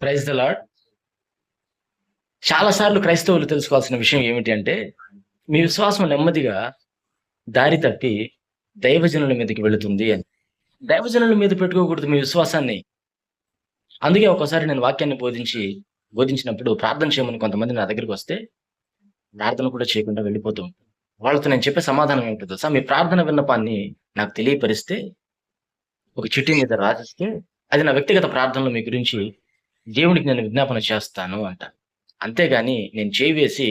Praise the lord. చాలా సార్లు క్రైస్తవులు తెలుసుకోవాల్సిన విషయం ఏమిటి అంటే, మీ విశ్వాసం నెమ్మదిగా దారి తప్పి దైవజనుల మీదకి వెళుతుంది అని. దైవజనుల మీద పెట్టుకోకూడదు మీ విశ్వాసాన్ని. అందుకే ఒక్కోసారి నేను వాక్యాన్ని బోధించినప్పుడు ప్రార్థన చేయమని కొంతమంది నా దగ్గరికొస్తే, ప్రార్థన కూడా చేయకుండా వెళ్ళిపోతూ ఉంటాను. వాళ్ళతో నేను చెప్పే సమాధానం ఏమిటో తెలుసా? మీ ప్రార్థన విన్నపాన్ని నాకు తెలియపరిస్తే, ఒక చిట్టి మీద రాసిస్తే, అది నా వ్యక్తిగత ప్రార్థనలో మీ గురించి దేవునికి నేను విజ్ఞాపన చేస్తాను అంటాను. అంతేగాని నేను చేయి వేసి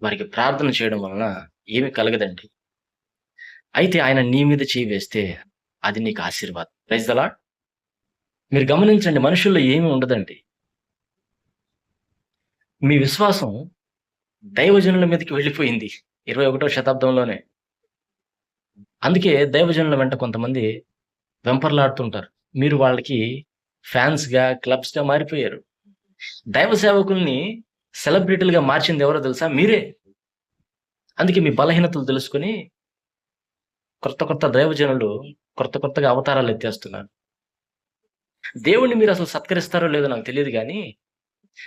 వారికి ప్రార్థన చేయడం వలన ఏమి కలగదండి. అయితే ఆయన నీ మీద చేయి వేస్తే అది నీకు ఆశీర్వాదం. Praise the lord. మీరు గమనించండి, మనుషుల్లో ఏమీ ఉండదండి. మీ విశ్వాసం దైవజనుల మీదకి వెళ్ళిపోయింది 21వ శతాబ్దంలోనే. అందుకే దైవజనుల వెంట కొంతమంది వెంపర్లాడుతుంటారు. మీరు వాళ్ళకి ఫ్యాన్స్‌గా, క్లబ్స్‌గా మారిపోయారు. దైవ సేవకుల్ని సెలబ్రిటీలుగా మార్చింది ఎవరో తెలుసా? మీరే. అందుకే మీ బలహీనతలు తెలుసుకొని కొత్త దైవజనులు కొత్తగా అవతారాలు ఎత్తేస్తున్నారు. దేవుణ్ణి మీరు అసలు సత్కరిస్తారో లేదో నాకు తెలీదు గానీ,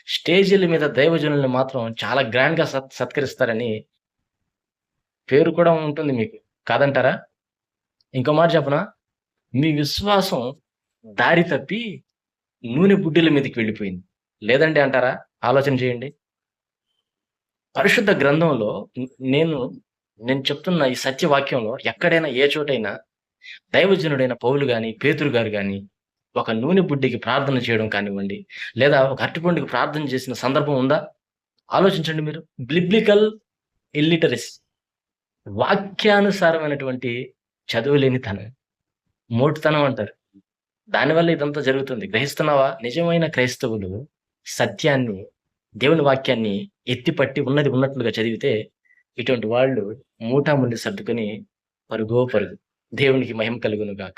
స్టేజీల మీద దైవజనుల్ని మాత్రం చాలా గ్రాండ్‌గా సత్కరిస్తారని పేరు కూడా ఉంటుంది మీకు. కాదంటారా? ఇంకో మాట చెప్పనా? మీ విశ్వాసం దారి తప్పి నూనె బుడ్డీల మీదకి వెళ్ళిపోయింది. లేదండి అంటారా? ఆలోచన చేయండి. పరిశుద్ధ గ్రంథంలో న్ నేను నేను చెప్తున్న ఈ సత్యవాక్యంలో ఎక్కడైనా ఏ చోటైనా దైవజనుడైన పౌలు గాని, పేతురు గారు గాని, ఒక నూనె బుడ్డికి ప్రార్థన చేయడం కానివ్వండి, లేదా ఒక అరటిపండుకి ప్రార్థన చేసిన సందర్భం ఉందా? ఆలోచించండి మీరు. బిబ్లికల్ ఇల్లిటరసీ, వాక్యానుసారమైనటువంటి చదువులేనితనం, మోటుతనం అంటారు. దానివల్ల ఇదంతా జరుగుతుంది. గ్రహిస్తున్నావా? నిజమైన క్రైస్తవులు సత్యాన్ని, దేవుని వాక్యాన్ని ఎత్తిపట్టి ఉన్నది ఉన్నట్లుగా చదివితే, ఇటువంటి వాళ్ళు మూటాముల్లి సర్దుకొని పరుగో పరుగు. దేవునికి మహిమ కలుగును గాక.